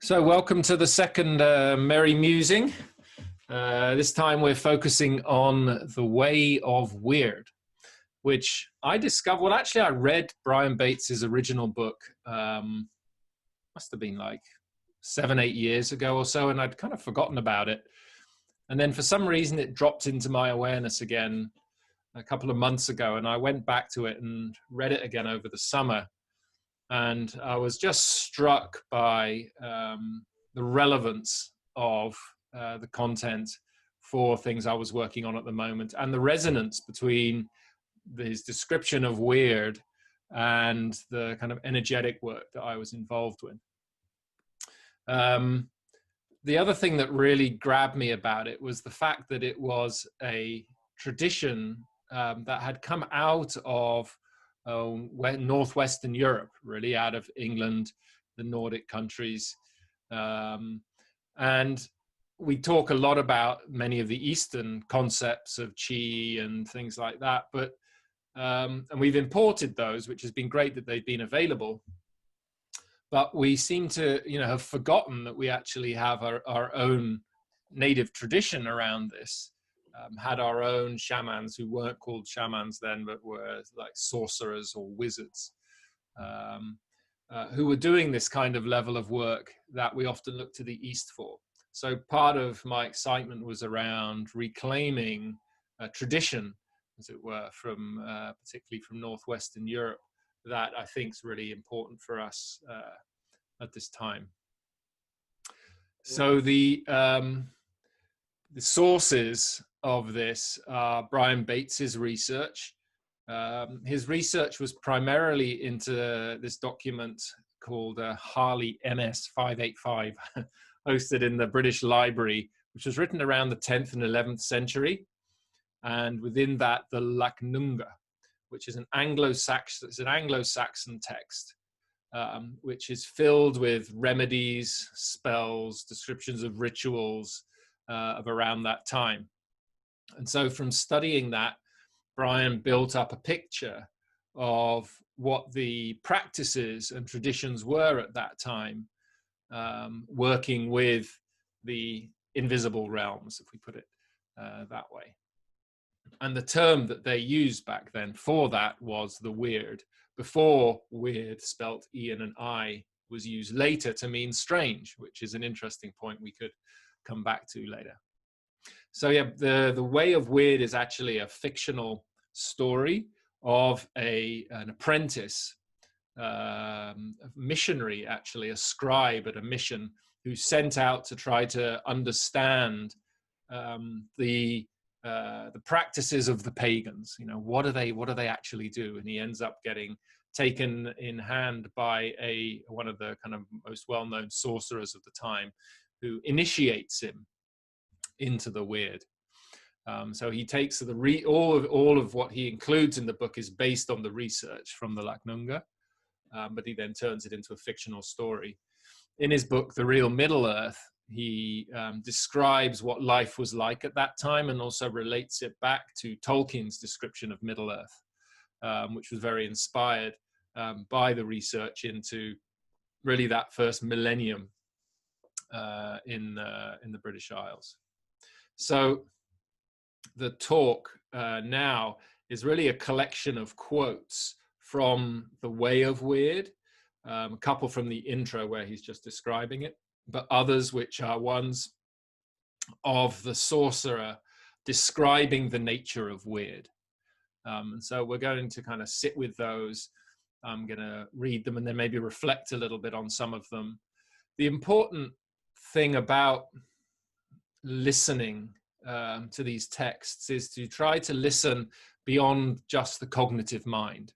So welcome to the second Merry Musing. This time we're focusing on the Way of Wyrd, which I discovered, well actually I read Brian Bates's original book, must have been like 7-8 years ago or so, and I'd kind of forgotten about it. And then for some reason it dropped into my awareness again a couple of months ago, and I went back to it and read it again over the summer. And I was just struck by the relevance of the content for things I was working on at the moment, and the resonance between his description of Wyrd and the kind of energetic work that I was involved with. The other thing that really grabbed me about it was the fact that it was a tradition that had come out of northwestern Europe, really out of England, the Nordic countries. And we talk a lot about many of the Eastern concepts of chi and things like that, but and we've imported those, which has been great that they've been available. But we seem to, have forgotten that we actually have our own native tradition around this. Had our own shamans who weren't called shamans then, but were like sorcerers or wizards, who were doing this kind of level of work that we often look to the East for. So part of my excitement was around reclaiming a tradition, as it were, from particularly from Northwestern Europe, that I think is really important for us at this time. So the sources of this are Brian Bates's research. His research was primarily into this document called Harley MS 585, hosted in the British Library, which was written around the 10th and 11th century. And within that, the Lacnunga, which is an Anglo-Saxon text, which is filled with remedies, spells, descriptions of rituals of around that time. And so from studying that, Brian built up a picture of what the practices and traditions were at that time, working with the invisible realms, if we put it that way. And the term that they used back then for that was the Wyrd, before Wyrd, spelt E and an I, was used later to mean strange, which is an interesting point we could come back to later. So yeah, the Way of Wyrd is actually a fictional story of an apprentice, a missionary, actually, a scribe at a mission, who sent out to try to understand the practices of the pagans. What do they actually do? And he ends up getting taken in hand by one of the kind of most well-known sorcerers of the time, who initiates him into the Wyrd. So he takes all of what he includes in the book is based on the research from the Lacnunga, but he then turns it into a fictional story. In his book, The Real Middle-earth, he describes what life was like at that time, and also relates it back to Tolkien's description of Middle-earth, which was very inspired by the research into really that first millennium in the British Isles. So the talk now is really a collection of quotes from the Way of Wyrd, a couple from the intro where he's just describing it, but others which are ones of the sorcerer describing the nature of Wyrd. And so we're going to kind of sit with those. I'm going to read them and then maybe reflect a little bit on some of them. The important thing about listening to these texts is to try to listen beyond just the cognitive mind,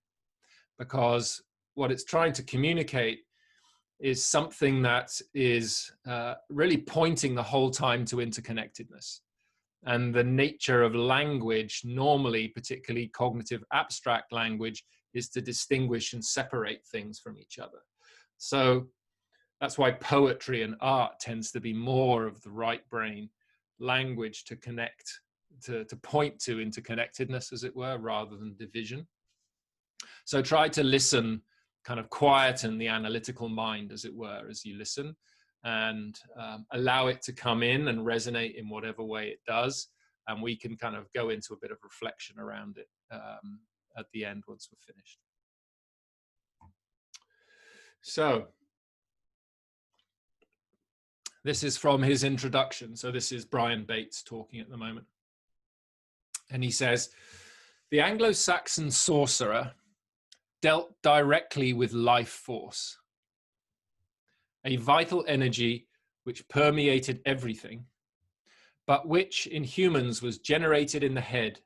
because what it's trying to communicate is something that is really pointing the whole time to interconnectedness. And the nature of language, normally, particularly cognitive abstract language, is to distinguish and separate things from each other. So that's why poetry and art tends to be more of the right brain language to connect, to point to interconnectedness, as it were, rather than division. So try to listen, kind of quieten the analytical mind, as it were, as you listen, and allow it to come in and resonate in whatever way it does. And we can kind of go into a bit of reflection around it at the end once we're finished. So this is from his introduction. So this is Brian Bates talking at the moment. And he says, the Anglo-Saxon sorcerer dealt directly with life force, a vital energy which permeated everything, but which in humans was generated in the head,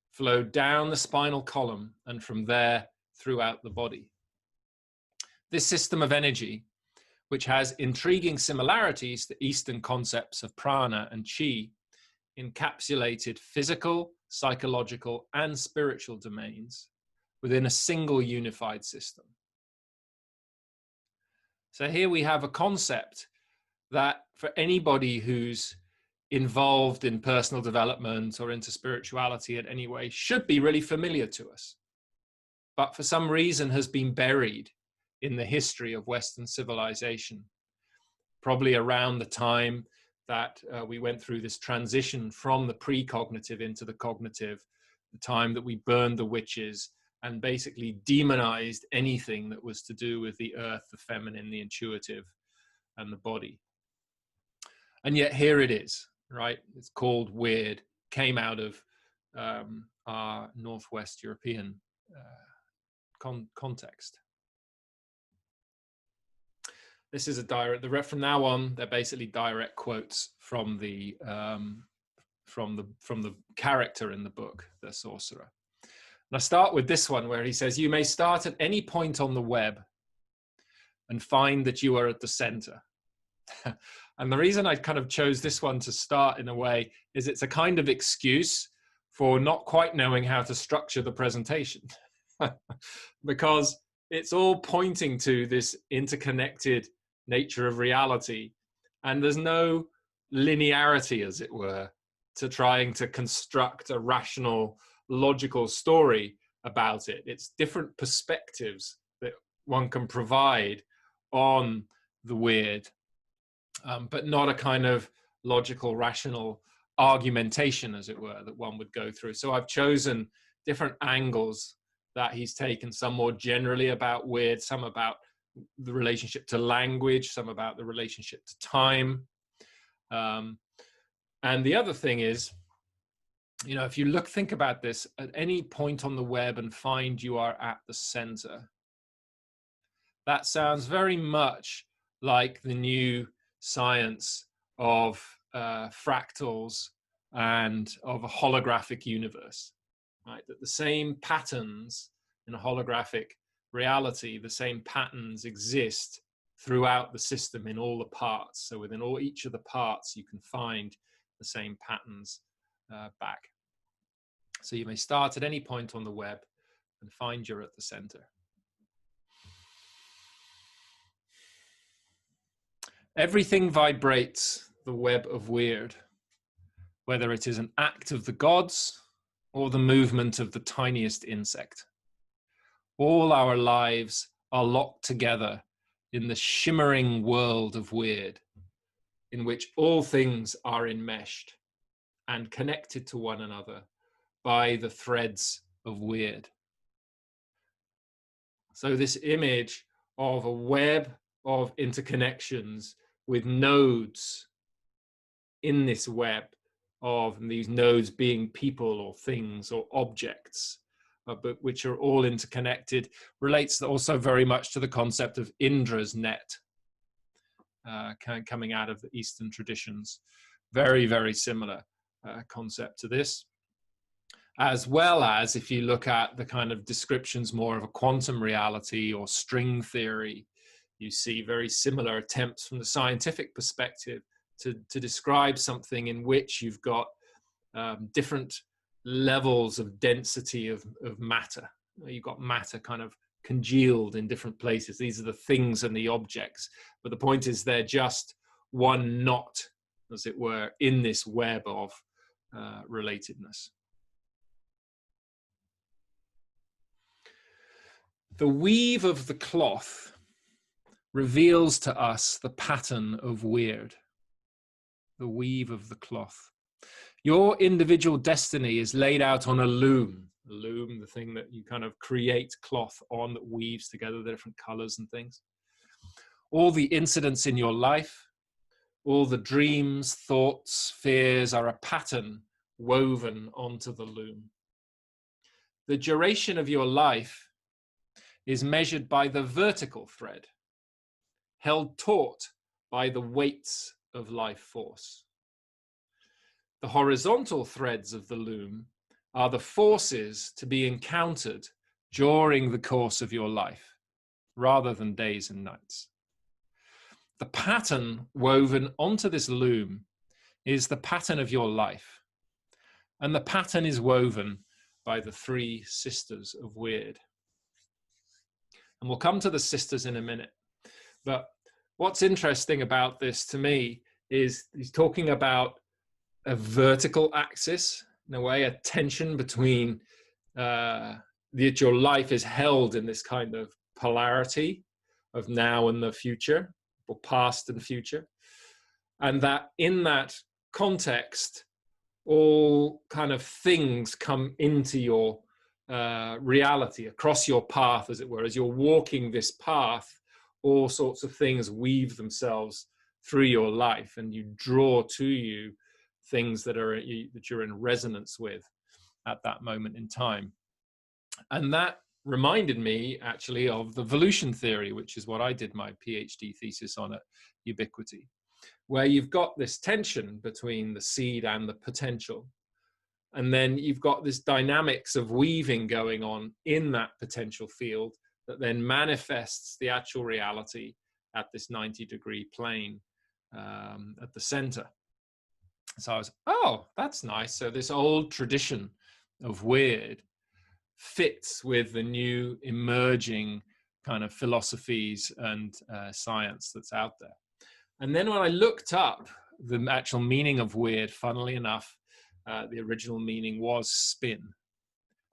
flowed down the spinal column, and from there throughout the body. This system of energy, which has intriguing similarities to Eastern concepts of prana and chi, encapsulated physical, psychological, and spiritual domains within a single unified system. So here we have a concept that for anybody who's involved in personal development or into spirituality in any way should be really familiar to us, but for some reason has been buried in the history of Western civilization, probably around the time that we went through this transition from the pre-cognitive into the cognitive, the time that we burned the witches and basically demonized anything that was to do with the earth, the feminine, the intuitive, and the body. And yet here it is, right? It's called Wyrd, came out of our Northwest European context. This is a direct, from now on, they're basically direct quotes from the character in the book, the sorcerer. And I start with this one where he says, you may start at any point on the web and find that you are at the center. And the reason I kind of chose this one to start in a way is it's a kind of excuse for not quite knowing how to structure the presentation. Because it's all pointing to this interconnected nature of reality, and there's no linearity, as it were, to trying to construct a rational, logical story about it. It's different perspectives that one can provide on the weird, but not a kind of logical, rational argumentation, as it were, that one would go through. So I've chosen different angles that he's taken, some more generally about weird, some about the relationship to language, some about the relationship to time. And the other thing is, you know, if you think about this, at any point on the web and find you are at the center, that sounds very much like the new science of fractals and of a holographic universe, right? That the same patterns in a holographic reality, the same patterns exist throughout the system in all the parts. So within each of the parts, you can find the same patterns back. So you may start at any point on the web and find you're at the center. Everything vibrates the web of Wyrd, whether it is an act of the gods or the movement of the tiniest insect. All our lives are locked together in the shimmering world of Wyrd, in which all things are enmeshed and connected to one another by the threads of Wyrd. So this image of a web of interconnections with nodes in this web, of these nodes being people or things or objects, but which are all interconnected, relates also very much to the concept of Indra's net, coming out of the Eastern traditions. Very, very similar concept to this. As well as if you look at the kind of descriptions more of a quantum reality or string theory, you see very similar attempts from the scientific perspective to describe something in which you've got different levels of density of matter. You've got matter kind of congealed in different places. These are the things and the objects. But the point is they're just one knot, as it were, in this web of relatedness. The weave of the cloth reveals to us the pattern of Wyrd, the weave of the cloth. Your individual destiny is laid out on a loom. A loom, the thing that you kind of create cloth on that weaves together the different colors and things. All the incidents in your life, all the dreams, thoughts, fears are a pattern woven onto the loom. The duration of your life is measured by the vertical thread, held taut by the weights of life force. The horizontal threads of the loom are the forces to be encountered during the course of your life, rather than days and nights. The pattern woven onto this loom is the pattern of your life. And the pattern is woven by the three sisters of Wyrd. And we'll come to the sisters in a minute. But what's interesting about this to me is he's talking about a vertical axis, in a way, a tension between that your life is held in this kind of polarity of now and the future, or past and future. And that in that context, all kind of things come into your reality, across your path, as it were. As you're walking this path, all sorts of things weave themselves through your life, and you draw to you things that you're in resonance with at that moment in time. And that reminded me actually of the Volusion Theory, which is what I did my PhD thesis on at Ubiquity, where you've got this tension between the seed and the potential. And then you've got this dynamics of weaving going on in that potential field that then manifests the actual reality at this 90-degree plane at the center. So I was, oh, that's nice. So this old tradition of Wyrd fits with the new emerging kind of philosophies and science that's out there. And then when I looked up the actual meaning of Wyrd, funnily enough, the original meaning was spin,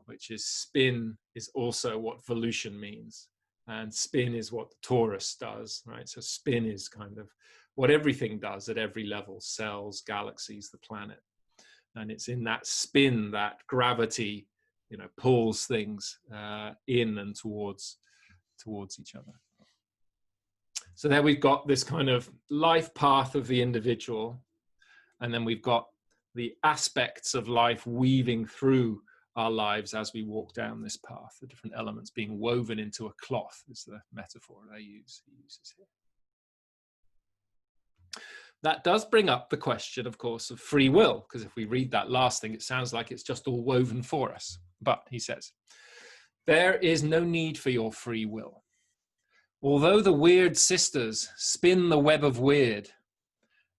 which is spin is also what volution means. And spin is what the torus does, right? So spin is kind of what everything does at every level, cells, galaxies, the planet. And it's in that spin that gravity, pulls things in and towards each other. So there we've got this kind of life path of the individual, and then we've got the aspects of life weaving through our lives as we walk down this path, the different elements being woven into a cloth is the metaphor he uses here. That does bring up the question, of course, of free will, because if we read that last thing, it sounds like it's just all woven for us. But he says, there is no need for your free will. Although the Wyrd sisters spin the web of Wyrd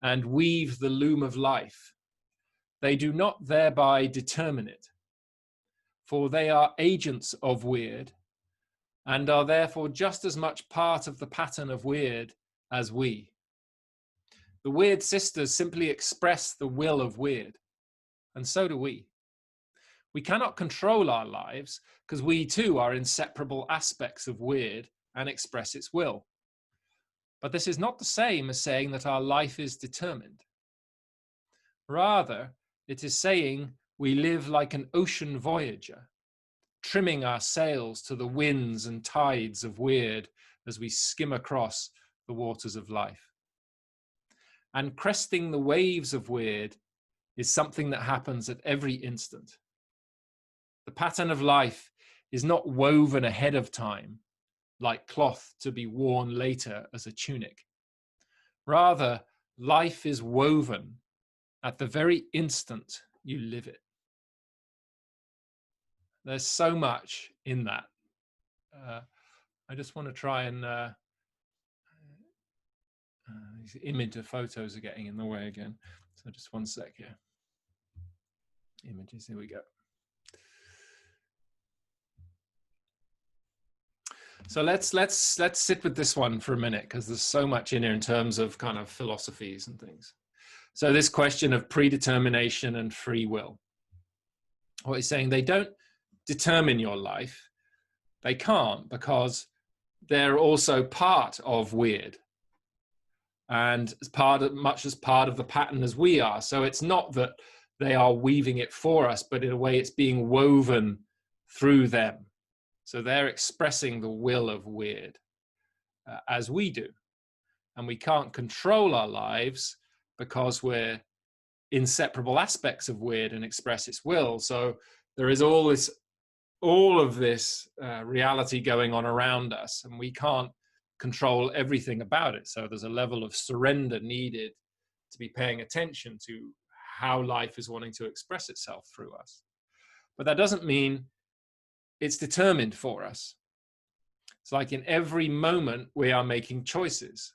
and weave the loom of life, they do not thereby determine it, for they are agents of Wyrd and are therefore just as much part of the pattern of Wyrd as we. The Wyrd sisters simply express the will of Wyrd, and so do we. We cannot control our lives because we too are inseparable aspects of Wyrd and express its will. But this is not the same as saying that our life is determined. Rather, it is saying we live like an ocean voyager, trimming our sails to the winds and tides of Wyrd as we skim across the waters of life. And cresting the waves of Wyrd is something that happens at every instant. The pattern of life is not woven ahead of time, like cloth to be worn later as a tunic. Rather, life is woven at the very instant you live it. There's so much in that. I just want to try and these image of photos are getting in the way again. So just one sec here. Images, here we go. So let's sit with this one for a minute, because there's so much in here in terms of kind of philosophies and things. So this question of predetermination and free will. What he's saying, they don't determine your life. They can't, because they're also part of Wyrd, and much as part of the pattern as we are. So it's not that they are weaving it for us, but in a way it's being woven through them. So they're expressing the will of Wyrd as we do. And we can't control our lives because we're inseparable aspects of Wyrd and express its will. So there is all of this reality going on around us, and we can't control everything about it. So there's a level of surrender needed to be paying attention to how life is wanting to express itself through us. But that doesn't mean it's determined for us. It's like in every moment we are making choices.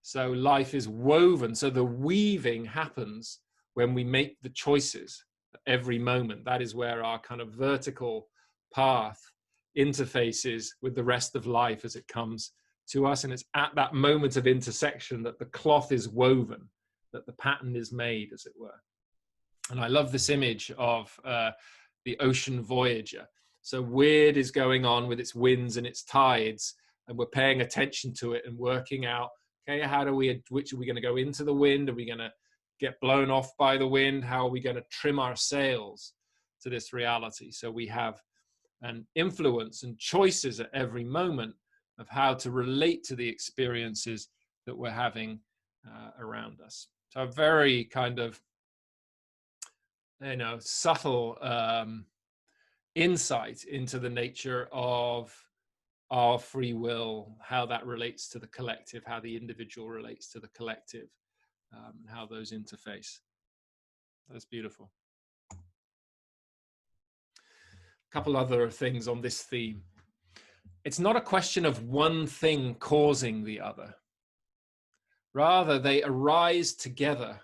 So life is woven. So the weaving happens when we make the choices at every moment. That is where our kind of vertical path interfaces with the rest of life as it comes to us. And it's at that moment of intersection that the cloth is woven, that the pattern is made, as it were. And I love this image of the ocean voyager. So Wyrd is going on with its winds and its tides, and we're paying attention to it and working out, okay, which are we going to go into the wind? Are we going to get blown off by the wind? How are we going to trim our sails to this reality? So we have an influence and choices at every moment of how to relate to the experiences that we're having around us. So a very kind of, subtle insight into the nature of our free will, how that relates to the collective, how the individual relates to the collective, how those interface. That's beautiful. A couple other things on this theme. It's not a question of one thing causing the other. Rather, they arise together,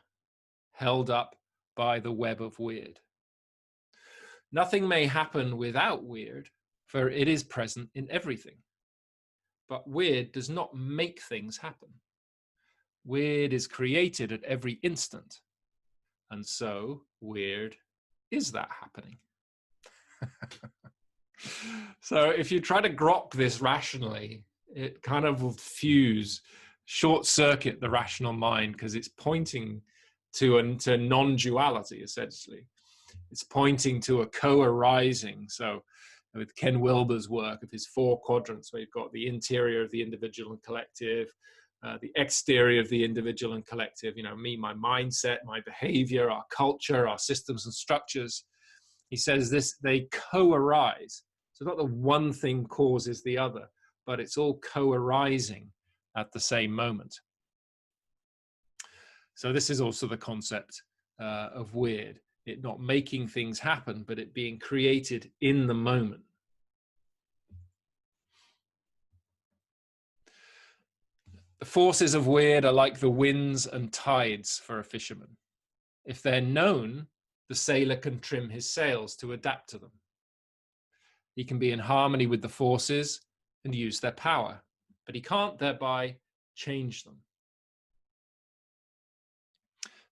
held up by the web of Wyrd. Nothing may happen without Wyrd, for it is present in everything. But Wyrd does not make things happen. Wyrd is created at every instant. And so Wyrd is that happening. So if you try to grok this rationally, it kind of will short circuit the rational mind, because it's pointing to non-duality, essentially. It's pointing to a co-arising. So with Ken Wilber's work of his 4 quadrants, where you've got the interior of the individual and collective, the exterior of the individual and collective, me, my mindset, my behavior, our culture, our systems and structures. He says they co-arise. So not that one thing causes the other, but it's all co-arising at the same moment. So this is also the concept of Wyrd. It not making things happen, but it being created in the moment. The forces of Wyrd are like the winds and tides for a fisherman. If they're known, the sailor can trim his sails to adapt to them. He can be in harmony with the forces and use their power, but he can't thereby change them.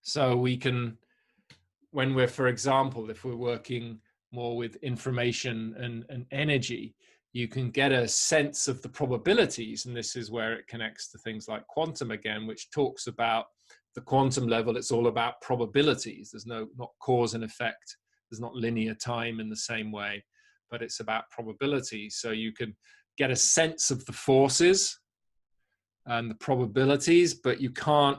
So we can, when we're, for example, if we're working more with information and energy, you can get a sense of the probabilities, and this is where it connects to things like quantum again, which talks about the quantum level. It's all about probabilities. There's not cause and effect. There's not linear time in the same way, but it's about probabilities. So you can get a sense of the forces and the probabilities, but you can't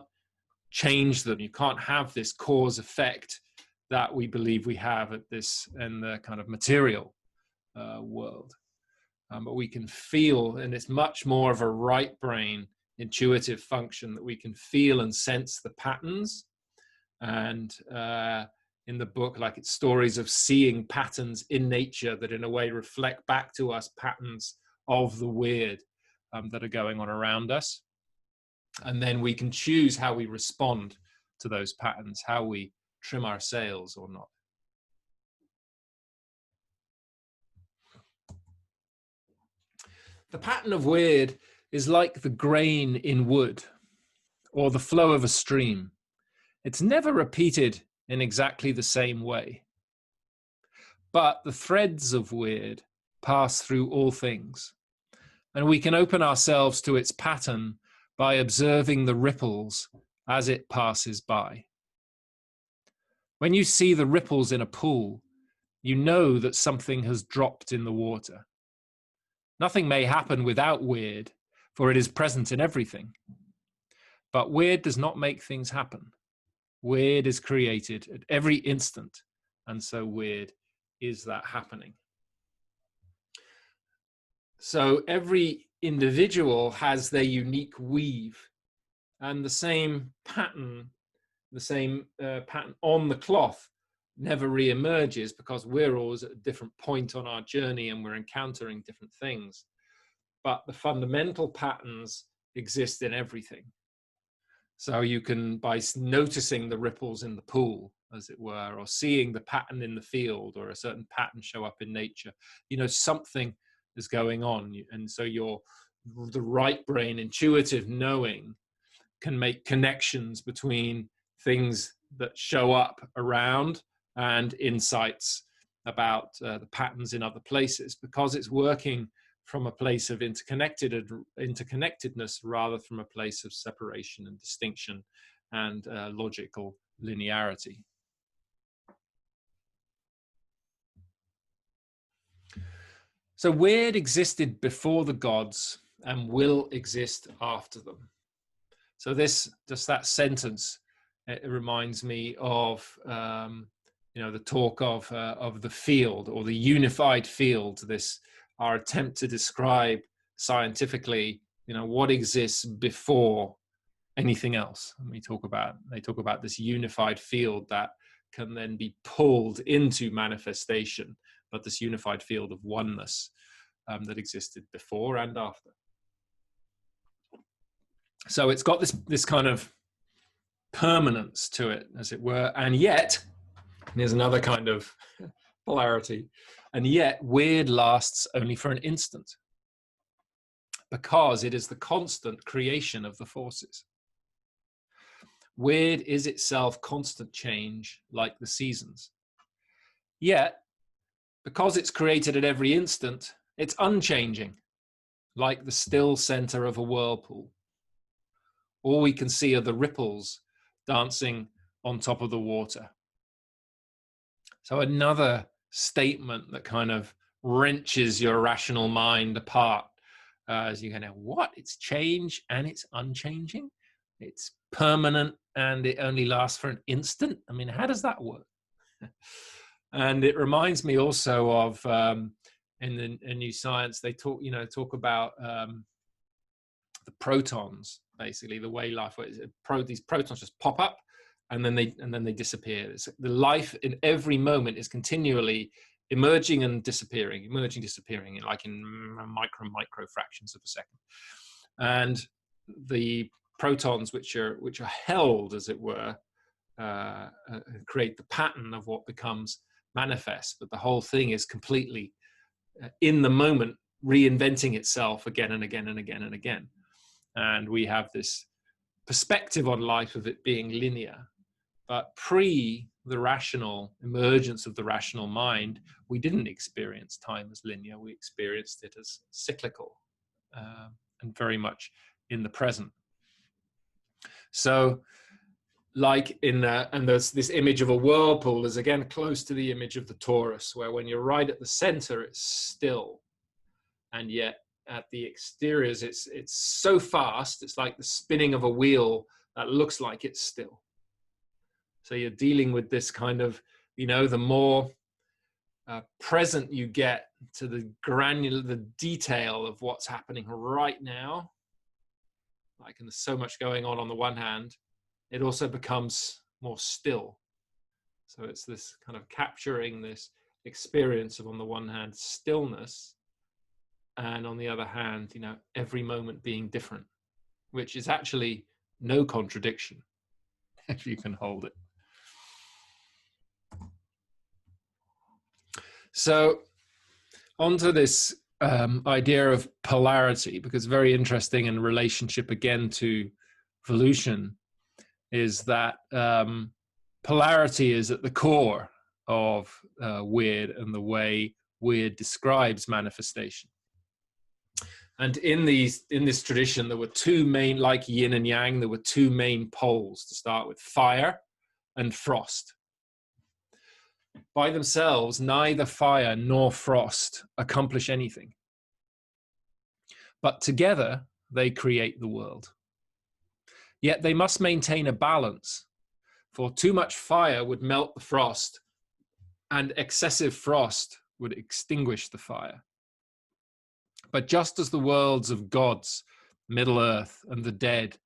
change them. You can't have this cause effect that we believe we have at this in the kind of material world. But we can feel, and it's much more of a right brain intuitive function, that we can feel and sense the patterns. And in the book, like, it's stories of seeing patterns in nature that in a way reflect back to us patterns of the Wyrd that are going on around us. And then we can choose how we respond to those patterns, how we trim our sails or not. The pattern of Wyrd is like the grain in wood or the flow of a stream. It's never repeated in exactly the same way. But the threads of Wyrd pass through all things, And we can open ourselves to its pattern by observing the ripples as it passes by. When you see the ripples in a pool, you know that something has dropped in the water. Nothing may happen without Wyrd, for it is present in everything. But Wyrd does not make things happen. Wyrd is created at every instant, and so Wyrd is that happening. So every individual has their unique weave, and the same pattern on the cloth never re-emerges, because we're always at a different point on our journey and we're encountering different things. But the fundamental patterns exist in everything. So you can, by noticing the ripples in the pool, as it were, or seeing the pattern in the field, or a certain pattern show up in nature, you know something is going on. And so the right brain intuitive knowing can make connections between things that show up around and insights about the patterns in other places, because it's working from a place of interconnectedness rather from a place of separation and distinction and logical linearity. So Wyrd existed before the gods and will exist after them. So just that sentence, it reminds me of the talk of the field, or the unified field. Our attempt to describe scientifically, what exists before anything else. And they talk about this unified field that can then be pulled into manifestation, but this unified field of oneness that existed before and after. So it's got this kind of permanence to it, as it were, and yet there's another kind of polarity, and yet Wyrd lasts only for an instant, because it is the constant creation of the forces. Wyrd is itself constant change, like the seasons. Yet, because it's created at every instant, it's unchanging, like the still center of a whirlpool. All we can see are the ripples dancing on top of the water. So another statement that kind of wrenches your rational mind apart as you go, what? It's change and it's unchanging? It's permanent and it only lasts for an instant? I mean, how does that work? And it reminds me also of in New Science, they talk about the protons, basically the way life works. These protons just pop up and then they disappear. The life in every moment is continually emerging and disappearing, like in micro fractions of a second. And the protons, which are held, as it were, create the pattern of what becomes manifest. But the whole thing is completely in the moment, reinventing itself again and again and again and again. And we have this perspective on life of it being linear. But pre the rational emergence of the rational mind, we didn't experience time as linear. We experienced it as cyclical and very much in the present. So like and there's this image of a whirlpool is again close to the image of the torus, where when you're right at the center, it's still. And yet at the exteriors, it's so fast, it's like the spinning of a wheel that looks like it's still. So you're dealing with this kind of, the more present you get to the detail of what's happening right now, like, and there's so much going on the one hand, it also becomes more still. So it's this kind of capturing this experience of, on the one hand, stillness, and on the other hand, every moment being different, which is actually no contradiction, if you can hold it. So onto this idea of polarity, because very interesting in relationship again to Volusion, is that polarity is at the core of Wyrd and the way Wyrd describes manifestation. And in this tradition, there were two main, like yin and yang, there were two main poles to start with: fire and frost. By themselves, neither fire nor frost accomplish anything. But together, they create the world. Yet they must maintain a balance, for too much fire would melt the frost, and excessive frost would extinguish the fire. But just as the worlds of gods, Middle Earth, and the dead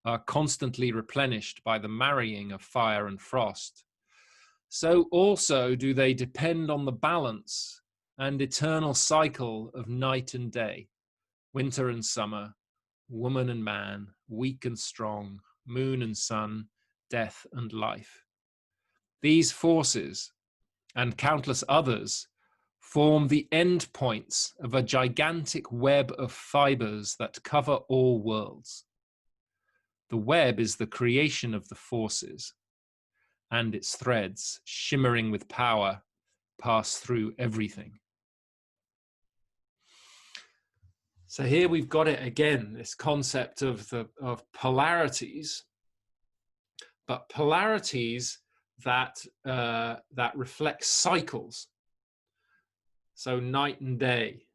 are constantly replenished by the marrying of fire and frost, so also do they depend on the balance and eternal cycle of night and day, winter and summer, woman and man, weak and strong, moon and sun, death and life. These forces, and countless others, form the end points of a gigantic web of fibers that cover all worlds. The web is the creation of the forces, and its threads, shimmering with power, pass through everything. So here we've got it again, this concept of polarities, but polarities that reflect cycles. So night and day,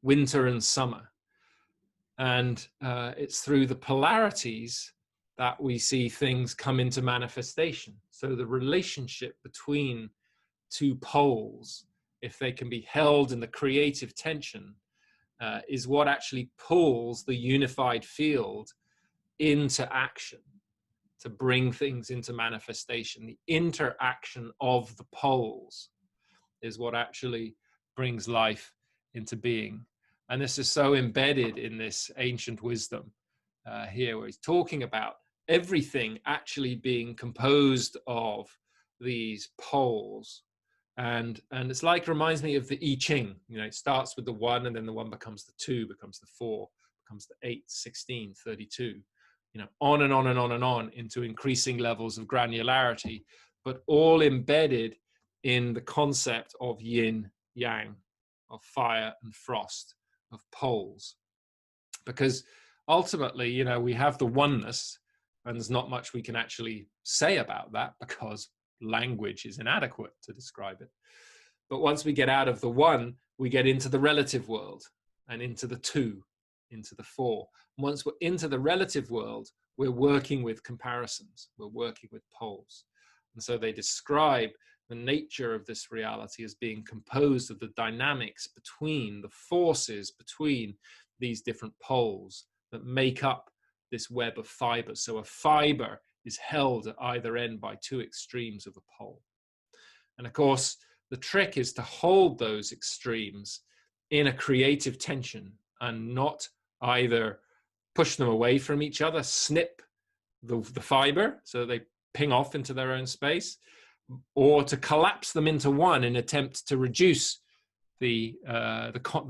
winter and summer. And it's through the polarities that we see things come into manifestation. So the relationship between two poles, if they can be held in the creative tension, is what actually pulls the unified field into action, to bring things into manifestation. The interaction of the poles is what actually brings life into being. And this is so embedded in this ancient wisdom here, where he's talking about everything actually being composed of these poles. And it's like, reminds me of the I Ching. You know, it starts with the 1, and then the 1 becomes the 2, becomes the 4, becomes the 8, 16, 32, you know, on and on and on and on into increasing levels of granularity, but all embedded in the concept of yin, yang, of fire and frost, of poles. Because ultimately, you know, we have the oneness, and there's not much we can actually say about that because language is inadequate to describe it. But once we get out of the 1, we get into the relative world, and into the 2, into the 4. And once we're into the relative world, we're working with comparisons, we're working with poles. And so they describe the nature of this reality as being composed of the dynamics between, the forces between these different poles that make up this web of fibers. So a fiber is held at either end by two extremes of a pole. And of course, the trick is to hold those extremes in a creative tension and not either push them away from each other, snip the fiber so they ping off into their own space, or to collapse them into one in attempt to reduce the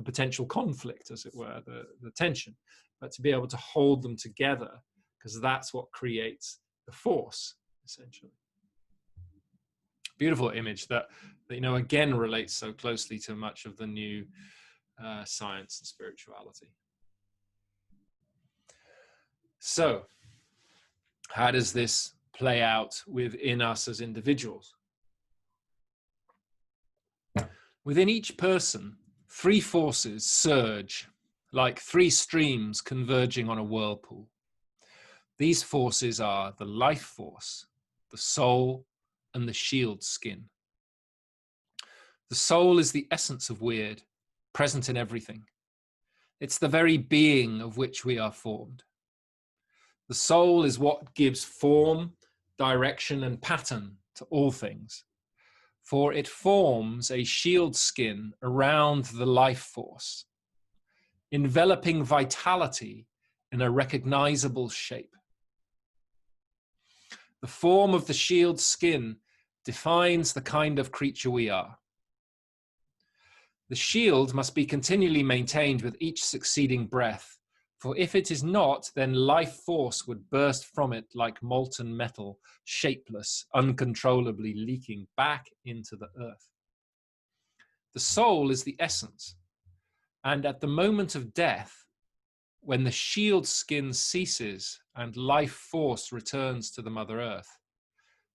potential conflict, as it were, the tension, but to be able to hold them together, because that's what creates the force, essentially. Beautiful image that you know, again, relates so closely to much of the new science and spirituality. So, how does this play out within us as individuals? Within each person, 3 forces surge like 3 streams converging on a whirlpool. These forces are the life force, the soul, and the shield skin. The soul is the essence of Wyrd, present in everything. It's the very being of which we are formed. The soul is what gives form, direction, and pattern to all things, for it forms a shield skin around the life force, enveloping vitality in a recognizable shape. The form of the shield skin defines the kind of creature we are. The shield must be continually maintained with each succeeding breath, for if it is not, then life force would burst from it like molten metal, shapeless, uncontrollably leaking back into the earth. The soul is the essence, and at the moment of death, when the shield skin ceases and life force returns to the Mother Earth,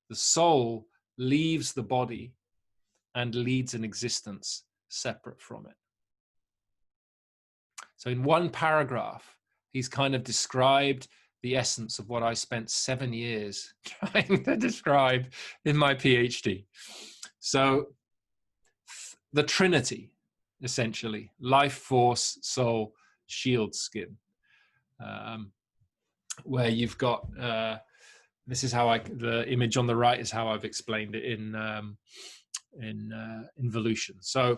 the soul leaves the body and leads an existence separate from it. So in one paragraph, he's kind of described the essence of what I spent 7 years trying to describe in my PhD. So the Trinity, essentially, life force, soul, shield skin, where you've got, this is how the image on the right is how I've explained it in Volusion. So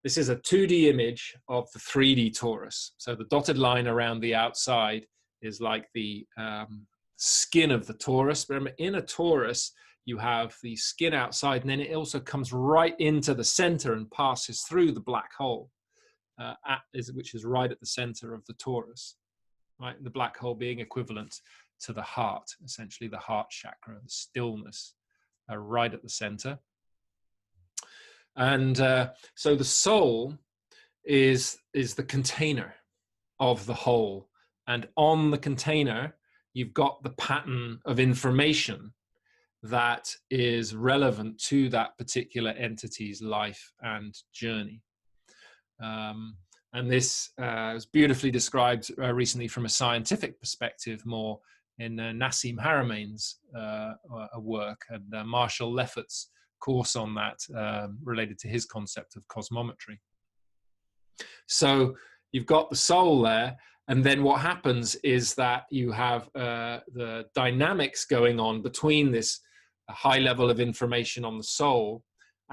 this is a 2D image of the 3D torus. So the dotted line around the outside is like the skin of the torus. Remember, in a torus, you have the skin outside, and then it also comes right into the center and passes through the black hole, which is right at the center of the torus. Right, the black hole being equivalent to the heart, essentially the heart chakra, the stillness, right at the center. And so the soul is the container of the whole, and on the container you've got the pattern of information that is relevant to that particular entity's life and journey. And this was beautifully described recently from a scientific perspective, more in Nassim Harameyn's work and Marshall Lefferts's course on that related to his concept of cosmometry. So you've got the soul there, and then what happens is that you have the dynamics going on between this high level of information on the soul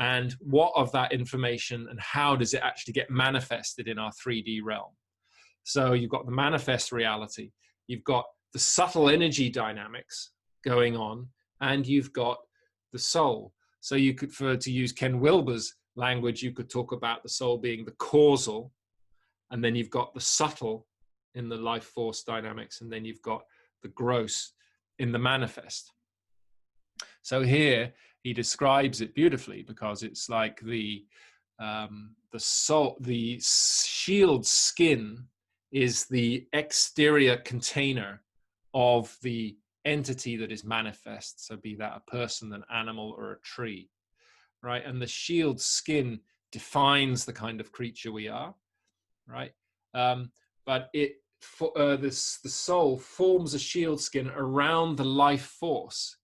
and what of that information and how does it actually get manifested in our 3D realm. So you've got the manifest reality, you've got the subtle energy dynamics going on, and you've got the soul. So you could, to use Ken Wilber's language, you could talk about the soul being the causal, and then you've got the subtle in the life force dynamics, and then you've got the gross in the manifest. So here he describes it beautifully, because it's like the soul, the shield skin is the exterior container of the entity that is manifest. So be that a person, an animal, or a tree, right? And the shield skin defines the kind of creature we are, right? But the soul forms a shield skin around the life force,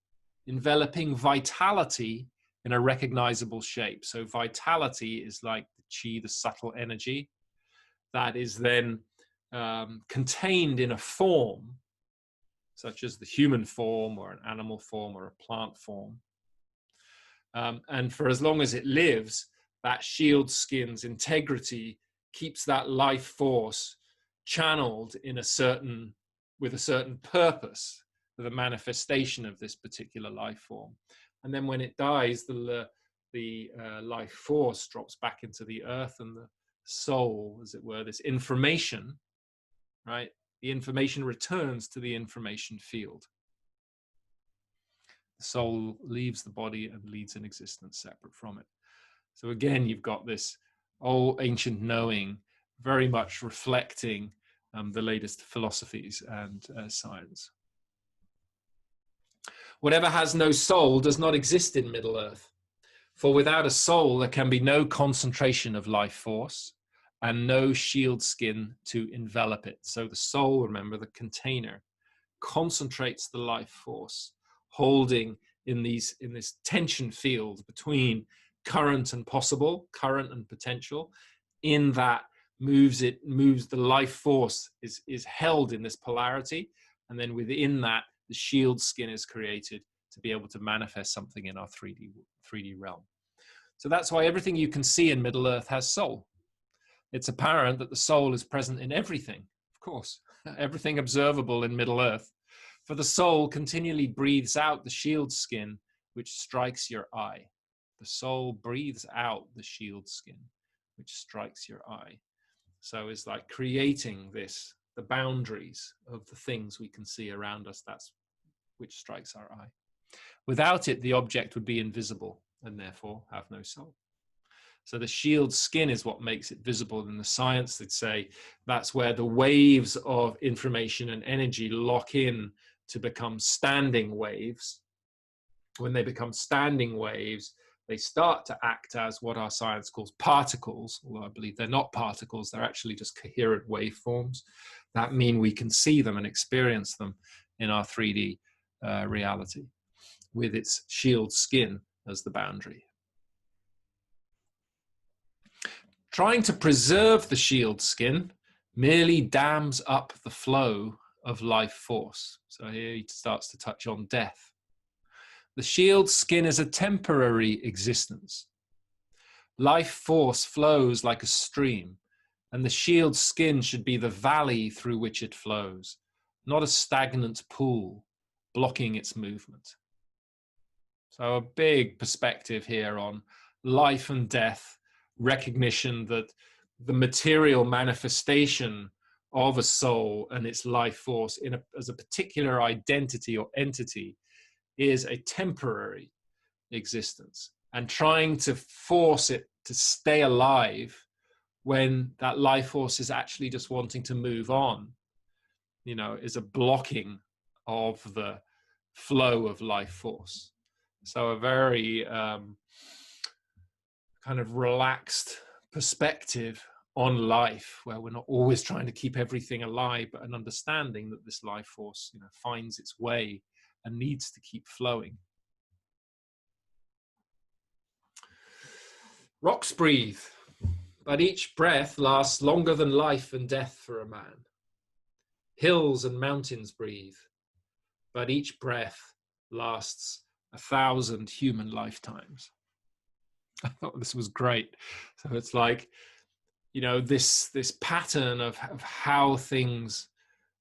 enveloping vitality in a recognizable shape. So vitality is like the chi, the subtle energy, that is then contained in a form, such as the human form or an animal form or a plant form. And for as long as it lives, that shield skin's integrity keeps that life force channeled in with a certain purpose for the manifestation of this particular life form. And then when it dies, the life force drops back into the earth, and the soul, as it were, this information, right? The information returns to the information field. The soul leaves the body and leads an existence separate from it. So again, you've got this old ancient knowing very much reflecting the latest philosophies and science. Whatever has no soul does not exist in Middle Earth. For without a soul, there can be no concentration of life force and no shield skin to envelop it. So the soul, remember, the container, concentrates the life force, holding in this tension field between current and possible, current and potential. In that moves the life force is held in this polarity, and then within that, the shield skin is created to be able to manifest something in our 3D realm. So that's why everything you can see in Middle Earth has soul. It's apparent that the soul is present in everything, of course, everything observable in Middle Earth. For the soul continually breathes out the shield skin, which strikes your eye. The soul breathes out the shield skin, which strikes your eye. So it's like creating the boundaries of the things we can see around us, which strikes our eye. Without it, the object would be invisible and therefore have no soul. So the shield skin is what makes it visible. In the science, they'd say that's where the waves of information and energy lock in to become standing waves. When they become standing waves, they start to act as what our science calls particles, although I believe they're not particles, they're actually just coherent waveforms. That mean we can see them and experience them in our 3D reality, with its shield skin as the boundary. Trying to preserve the shield skin merely dams up the flow of life force. So here he starts to touch on death. The shield skin is a temporary existence. Life force flows like a stream, and the shield skin should be the valley through which it flows, not a stagnant pool blocking its movement. So a big perspective here on life and death, recognition that the material manifestation of a soul and its life force as a particular identity or entity is a temporary existence, and trying to force it to stay alive when that life force is actually just wanting to move on, you know, is a blocking of the flow of life force. So a very kind of relaxed perspective on life, where we're not always trying to keep everything alive, but an understanding that this life force, you know, finds its way and needs to keep flowing. Rocks breathe, but each breath lasts longer than life and death for a man. Hills and mountains breathe, but each breath lasts 1,000 human lifetimes. I thought this was great. So it's like, you know, this pattern of how things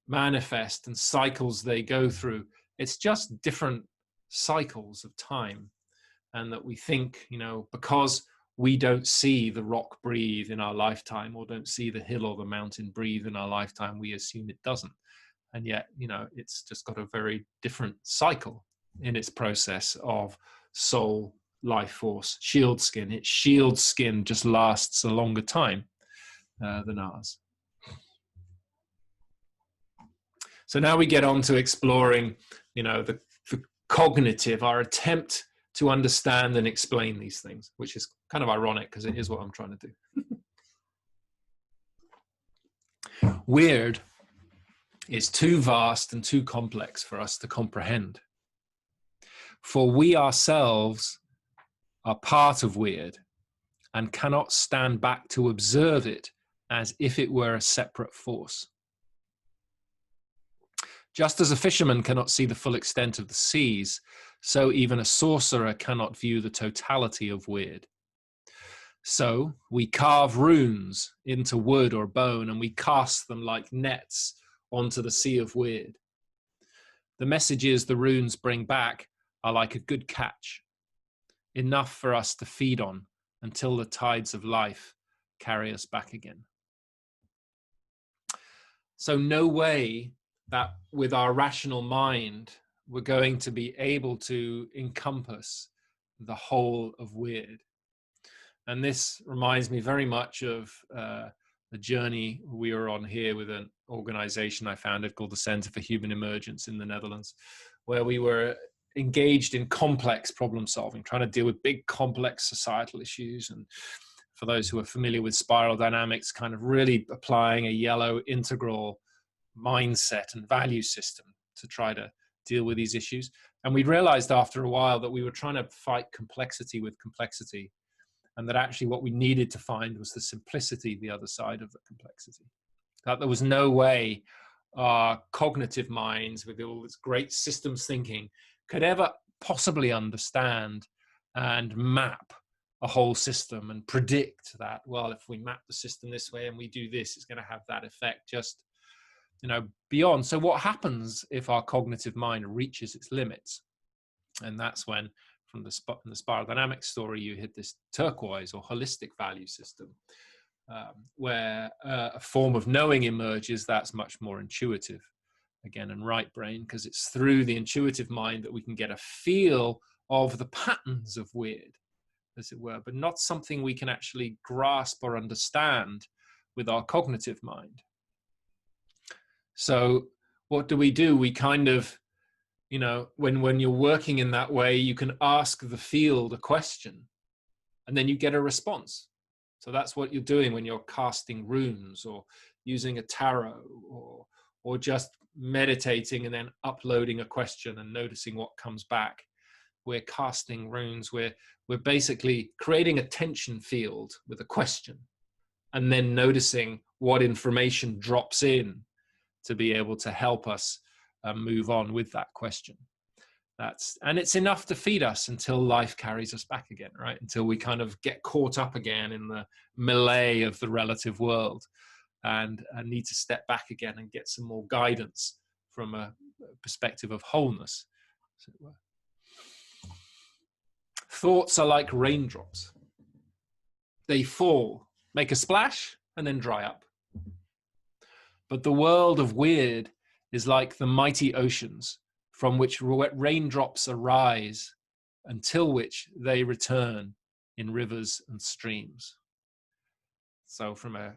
manifest and cycles they go through. It's just different cycles of time. And that we think, you know, because we don't see the rock breathe in our lifetime, or don't see the hill or the mountain breathe in our lifetime, we assume it doesn't. And yet, you know, it's just got a very different cycle in its process of soul, life force, shield skin. Its shield skin just lasts a longer time than ours. So now we get on to exploring, you know, the cognitive, our attempt to understand and explain these things, which is kind of ironic because it is what I'm trying to do. Wyrd is too vast and too complex for us to comprehend. For we ourselves are part of Wyrd and cannot stand back to observe it as if it were a separate force. Just as a fisherman cannot see the full extent of the seas, so even a sorcerer cannot view the totality of Wyrd. So we carve runes into wood or bone, and we cast them like nets onto the sea of Wyrd. The messages the runes bring back are like a good catch, enough for us to feed on until the tides of life carry us back again. So no way that with our rational mind, we're going to be able to encompass the whole of Wyrd. And this reminds me very much of the journey we were on here with an organization I founded called the Center for Human Emergence in the Netherlands, where we were engaged in complex problem solving, trying to deal with big, complex societal issues. And for those who are familiar with spiral dynamics, kind of really applying a yellow integral mindset and value system to try to deal with these issues. And we realized after a while that we were trying to fight complexity with complexity, and that actually what we needed to find was the simplicity, the other side of the complexity. That there was no way our cognitive minds with all this great systems thinking could ever possibly understand and map a whole system and predict that, well, if we map the system this way and we do this, it's going to have that effect, just, you know, beyond. So what happens if our cognitive mind reaches its limits? And that's when, from the spiral dynamics story, you hit this turquoise or holistic value system, where a form of knowing emerges that's much more intuitive, again, and right brain, because it's through the intuitive mind that we can get a feel of the patterns of Wyrd, as it were, but not something we can actually grasp or understand with our cognitive mind. So what do? We kind of, when you're working in that way, you can ask the field a question and then you get a response. So that's what you're doing when you're casting runes or using a tarot or just meditating and then uploading a question and noticing what comes back. We're casting runes. We're basically creating a tension field with a question and then noticing what information drops in to be able to help us move on with that question. And it's enough to feed us until life carries us back again, right? Until we kind of get caught up again in the melee of the relative world and need to step back again and get some more guidance from a perspective of wholeness, as it were. Thoughts are like raindrops. They fall, make a splash, and then dry up. But the world of Wyrd is like the mighty oceans from which raindrops arise, until which they return in rivers and streams. So from a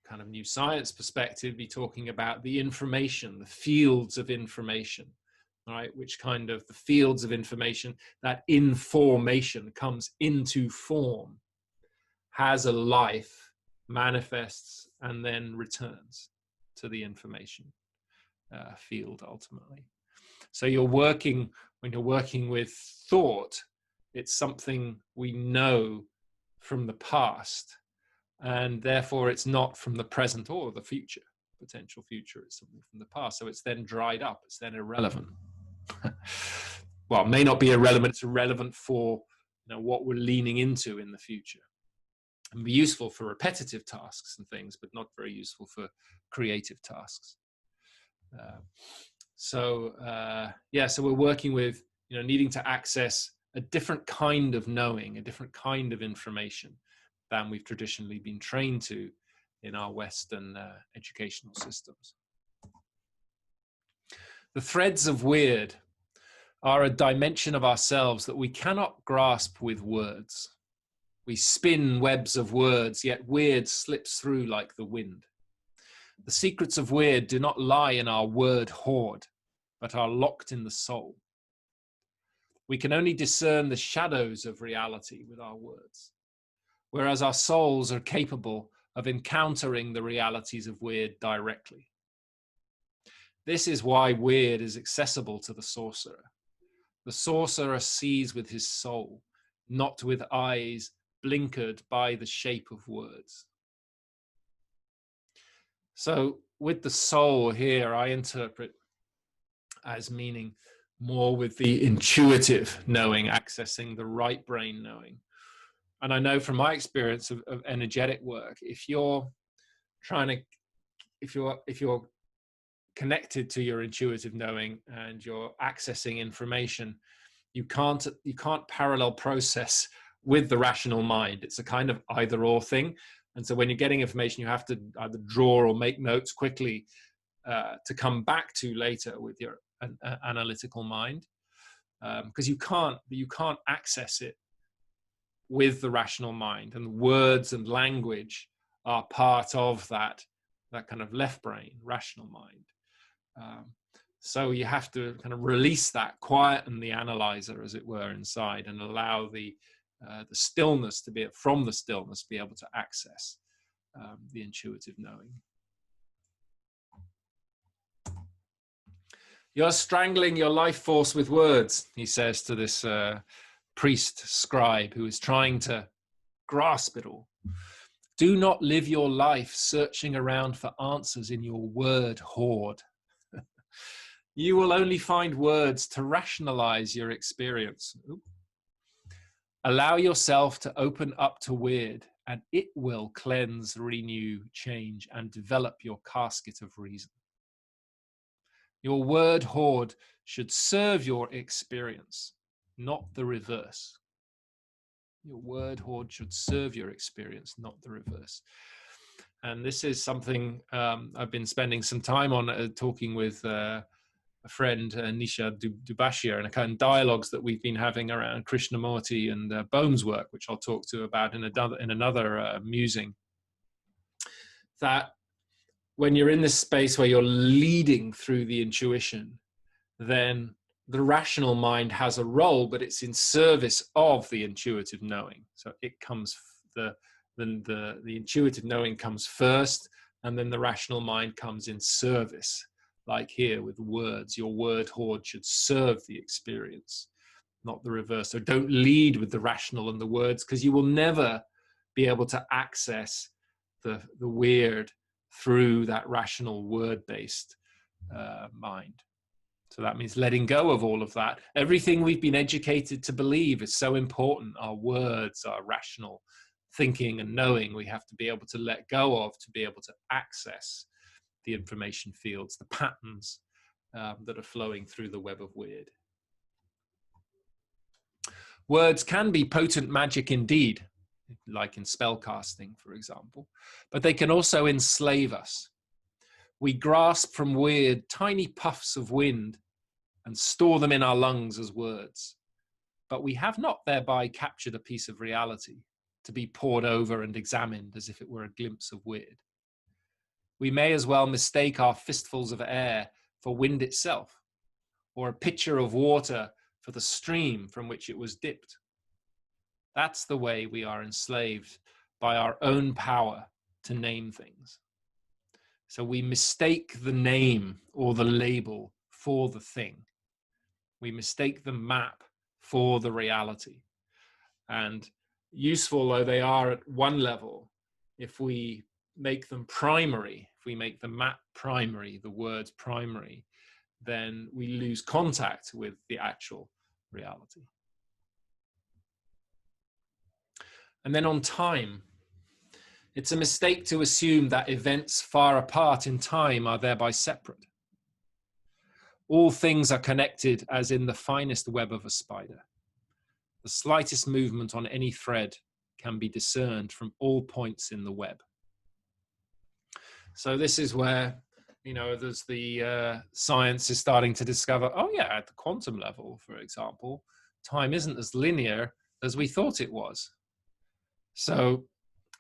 kind of new science perspective, be talking about the information, the fields of information, right? Which kind of the fields of information, that information comes into form, has a life, manifests, and then returns to the information field ultimately. So when you're working with thought, it's something we know from the past, and therefore it's not from the present or the future, potential future. It's something from the past. So it's then dried up, it's then irrelevant. Well, it may not be irrelevant, it's irrelevant for what we're leaning into in the future. And be useful for repetitive tasks and things, but not very useful for creative tasks. So we're working with, needing to access a different kind of knowing, a different kind of information than we've traditionally been trained to in our Western educational systems. The threads of Wyrd are a dimension of ourselves that we cannot grasp with words. We spin webs of words, yet Wyrd slips through like the wind. The secrets of Wyrd do not lie in our word hoard, but are locked in the soul. We can only discern the shadows of reality with our words, whereas our souls are capable of encountering the realities of Wyrd directly. This is why Wyrd is accessible to the sorcerer. The sorcerer sees with his soul, not with eyes blinkered by the shape of words. So with the soul here, I interpret as meaning more with the intuitive knowing, accessing the right brain knowing. And I know from my experience of energetic work, if you're connected to your intuitive knowing and you're accessing information, you can't parallel process with the rational mind. It's a kind of either or thing. And so when you're getting information, you have to either draw or make notes quickly to come back to later with your analytical mind, because you can't access it with the rational mind, and words and language are part of that kind of left brain, rational mind. So you have to kind of release that, quieten the analyzer, as it were, inside, and allow the stillness to be able to access the intuitive knowing. You're strangling your life force with words, he says to this priest scribe who is trying to grasp it all. Do not live your life searching around for answers in your word hoard. You will only find words to rationalize your experience. Allow yourself to open up to Wyrd, and it will cleanse, renew, change, and develop your casket of reason. Your word hoard should serve your experience, not the reverse. Your word hoard should serve your experience, not the reverse. And this is something I've been spending some time on talking with friend, Nisha Dubashir, and a kind of dialogues that we've been having around Krishnamurti and Bohm's work, which I'll talk to about in another musing, that when you're in this space where you're leading through the intuition, then the rational mind has a role, but it's in service of the intuitive knowing. So it comes, the intuitive knowing comes first, and then the rational mind comes in service. Like here with words, your word hoard should serve the experience, not the reverse. So don't lead with the rational and the words, because you will never be able to access the weird through that rational word-based mind. So that means letting go of all of that. Everything we've been educated to believe is so important. Our words, our rational thinking and knowing, we have to be able to let go of to be able to access the information fields, the patterns that are flowing through the web of Wyrd. Words can be potent magic indeed, like in spellcasting, for example, but they can also enslave us. We grasp from Wyrd tiny puffs of wind and store them in our lungs as words, but we have not thereby captured a piece of reality to be pored over and examined as if it were a glimpse of Wyrd. We may as well mistake our fistfuls of air for wind itself, or a pitcher of water for the stream from which it was dipped. That's the way we are enslaved by our own power to name things. So we mistake the name or the label for the thing. We mistake the map for the reality. And useful though they are at one level, if we make them primary, if we make the map primary, the words primary, then we lose contact with the actual reality. And then on time, it's a mistake to assume that events far apart in time are thereby separate. All things are connected as in the finest web of a spider. The slightest movement on any thread can be discerned from all points in the web. So this is where, you know, there's the science is starting to discover, oh yeah, at the quantum level, for example, time isn't as linear as we thought it was. So,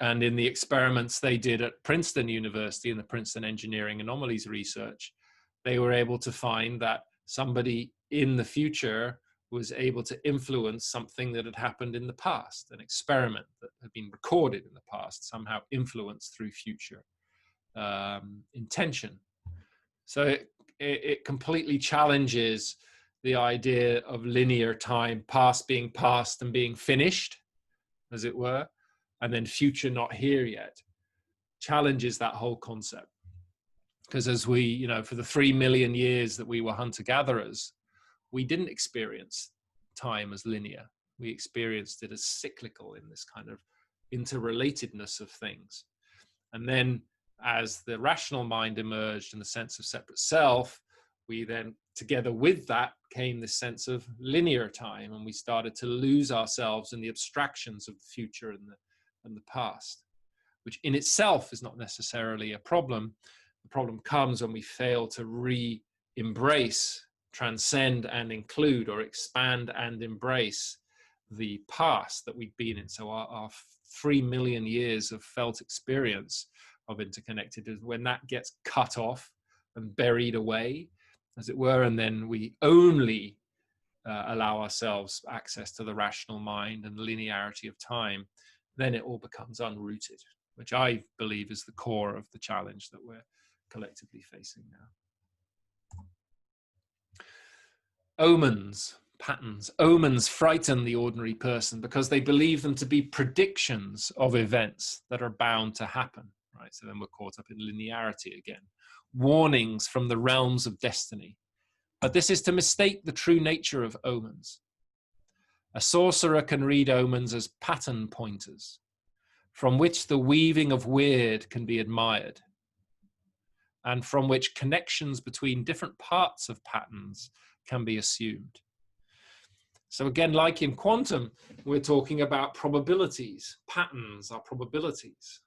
and in the experiments they did at Princeton University in the Princeton Engineering Anomalies Research, they were able to find that somebody in the future was able to influence something that had happened in the past, an experiment that had been recorded in the past, somehow influenced through future intention. So it completely challenges the idea of linear time, past being past and being finished, as it were, and then future not here yet. Challenges that whole concept. Because as we, you know, for the 3 million years that we were hunter-gatherers, we didn't experience time as linear. We experienced it as cyclical in this kind of interrelatedness of things. And then as the rational mind emerged and the sense of separate self, we then, together with that, came this sense of linear time, and we started to lose ourselves in the abstractions of the future and the past, which in itself is not necessarily a problem. The problem comes when we fail to re-embrace, transcend and include, or expand and embrace the past that we've been in. So our 3 million years of felt experience of interconnected, when that gets cut off and buried away, as it were, and then we only allow ourselves access to the rational mind and the linearity of time, then it all becomes unrooted, which I believe is the core of the challenge that we're collectively facing now. Omens, patterns. Omens frighten the ordinary person because they believe them to be predictions of events that are bound to happen, right? So then we're caught up in linearity again. Warnings from the realms of destiny. But this is to mistake the true nature of omens. A sorcerer can read omens as pattern pointers, from which the weaving of Wyrd can be admired, and from which connections between different parts of patterns can be assumed. So again, like in quantum, we're talking about probabilities. Patterns are probabilities,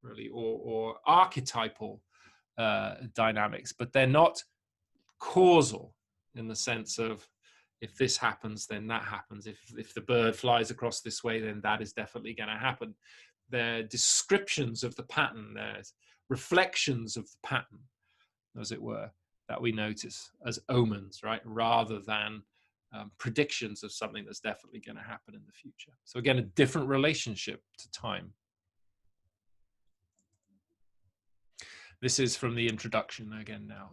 really, or archetypal dynamics, but they're not causal in the sense of, if this happens, then that happens. If the bird flies across this way, then that is definitely going to happen. They're descriptions of the pattern. There's reflections of the pattern, as it were, that we notice as omens, right? Rather than predictions of something that's definitely going to happen in the future. So again, a different relationship to time. This is from the introduction again now,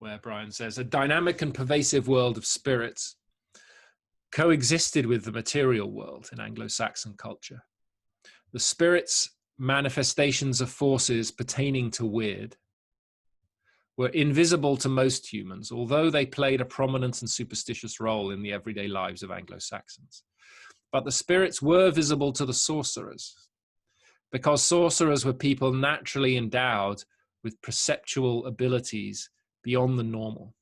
where Brian says, a dynamic and pervasive world of spirits coexisted with the material world in Anglo-Saxon culture. The spirits' manifestations of forces pertaining to Wyrd were invisible to most humans, although they played a prominent and superstitious role in the everyday lives of Anglo-Saxons. But the spirits were visible to the sorcerers, because sorcerers were people naturally endowed with perceptual abilities beyond the normal.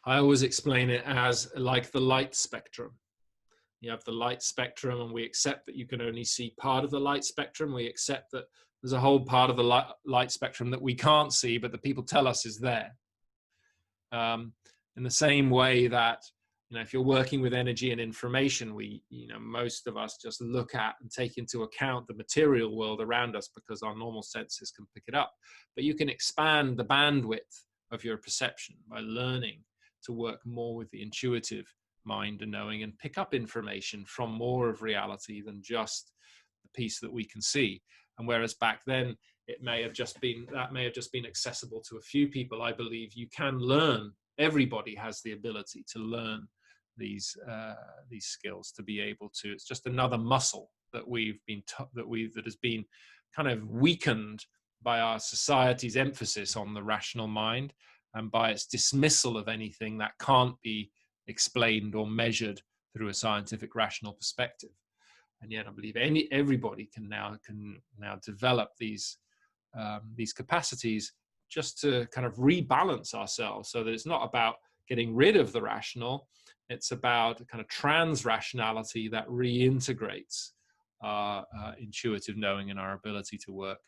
I always explain it as like the light spectrum. You have the light spectrum, and we accept that you can only see part of the light spectrum. We accept that there's a whole part of the light spectrum that we can't see, but the people tell us is there. In the same way that, if you're working with energy and information, most of us just look at and take into account the material world around us because our normal senses can pick it up. But you can expand the bandwidth of your perception by learning to work more with the intuitive mind and knowing, and pick up information from more of reality than just the piece that we can see. And whereas back then it may have just been accessible to a few people, I believe you can learn. Everybody has the ability to learn these skills, to be able to. It's just another muscle that that has been kind of weakened by our society's emphasis on the rational mind and by its dismissal of anything that can't be explained or measured through a scientific rational perspective. And yet I believe everybody can now develop these capacities just to kind of rebalance ourselves, so that it's not about getting rid of the rational, it's about a kind of trans-rationality that reintegrates our intuitive knowing and our ability to work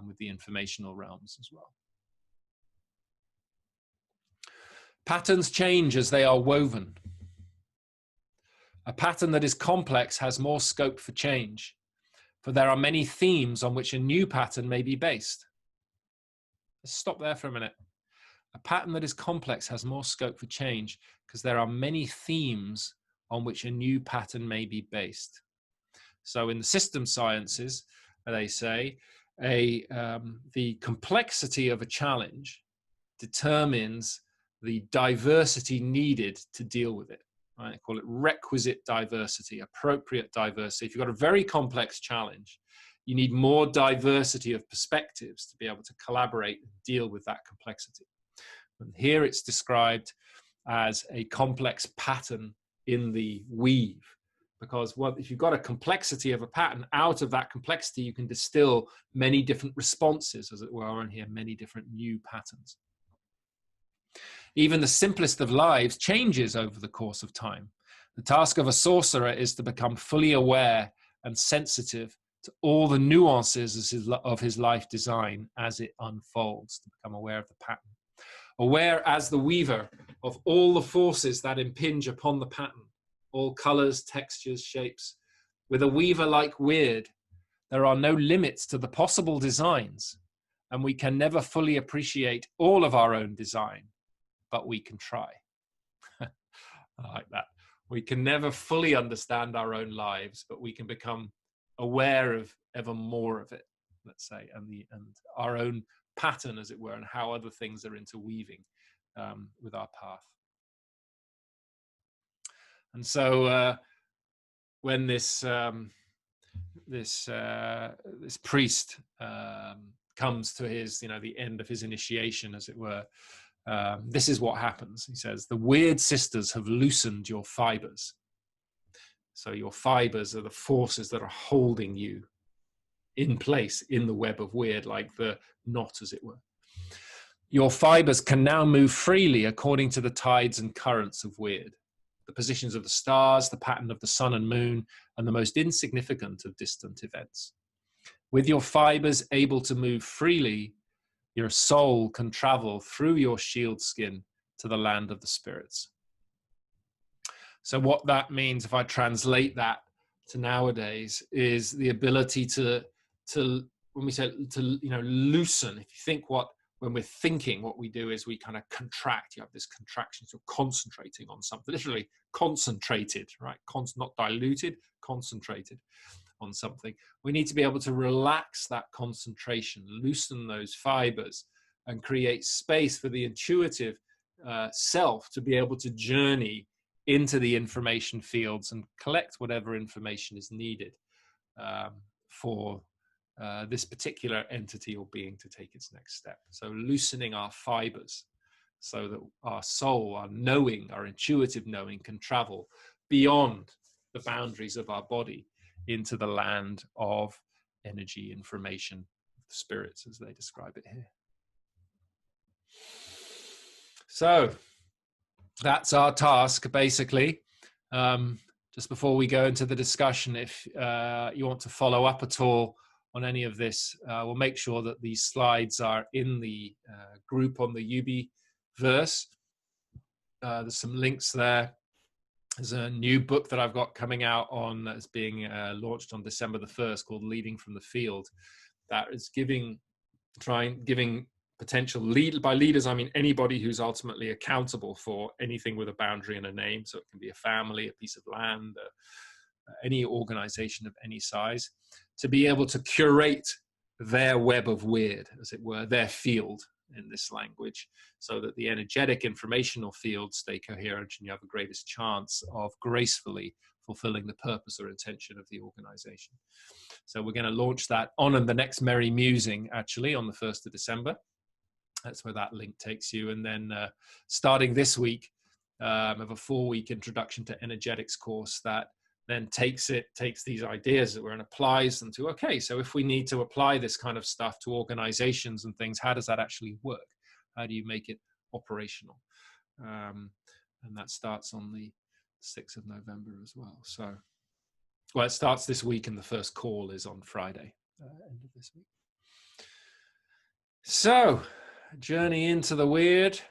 with the informational realms as well. Patterns change as they are woven. A pattern that is complex has more scope for change, for there are many themes on which a new pattern may be based. Let's stop there for a minute. A pattern that is complex has more scope for change because there are many themes on which a new pattern may be based. So in the system sciences, they say the complexity of a challenge determines the diversity needed to deal with it. Right? They call it requisite diversity, appropriate diversity. If you've got a very complex challenge, you need more diversity of perspectives to be able to collaborate and deal with that complexity. And here it's described as a complex pattern in the weave, because if you've got a complexity of a pattern, out of that complexity you can distill many different responses, as it were, and here many different new patterns. Even the simplest of lives changes over the course of time. The task of a sorcerer is to become fully aware and sensitive to all the nuances of his life design as it unfolds, to become aware of the pattern. Aware as the weaver of all the forces that impinge upon the pattern, all colors, textures, shapes. With a weaver like Wyrd, there are no limits to the possible designs, and we can never fully appreciate all of our own design, but we can try. I like that. We can never fully understand our own lives, but we can become aware of ever more of it, let's say, and our own pattern, as it were, and how other things are interweaving with our path. And so when this priest comes to his, the end of his initiation, as it were, this is what happens. He says, the Wyrd sisters have loosened your fibers. So your fibers are the forces that are holding you in place in the web of Wyrd, like the knot, as it were. Your fibers can now move freely according to the tides and currents of Wyrd, the positions of the stars, the pattern of the sun and moon, and the most insignificant of distant events. With your fibers able to move freely, your soul can travel through your shield skin to the land of the spirits. So what that means, if I translate that to nowadays, is the ability to when we say to, you know, loosen. If you think when we're thinking, what we do is we kind of contract. You have this contraction, so concentrating on something, literally concentrated, right? Not diluted, concentrated on something. We need to be able to relax that concentration, loosen those fibers, and create space for the intuitive self to be able to journey into the information fields and collect whatever information is needed for this particular entity or being to take its next step. So loosening our fibers so that our soul, our knowing, our intuitive knowing can travel beyond the boundaries of our body into the land of energy, information, spirits, as they describe it here. So that's our task, basically. Just before we go into the discussion, if you want to follow up at all on any of this, we'll make sure that these slides are in the group on the Ubiverse. There's some links there. There's a new book that I've got coming out on that's being launched on December the 1st called Leading from the Field. That is giving potential by leaders, I mean anybody who's ultimately accountable for anything with a boundary and a name. So it can be a family, a piece of land, any organization of any size, to be able to curate their web of Wyrd, as it were, their field in this language, so that the energetic informational fields stay coherent and you have the greatest chance of gracefully fulfilling the purpose or intention of the organization. So we're going to launch that on the next Merry Musing, actually, on the 1st of December. That's where that link takes you. And then starting this week, I have a 4-week introduction to energetics course that then takes these ideas that we're and applies them to, okay, so if we need to apply this kind of stuff to organizations and things, how does that actually work? How do you make it operational? And that starts on the 6th of November as well. So, well, it starts this week and the first call is on Friday, end of this week. So, journey into the Wyrd.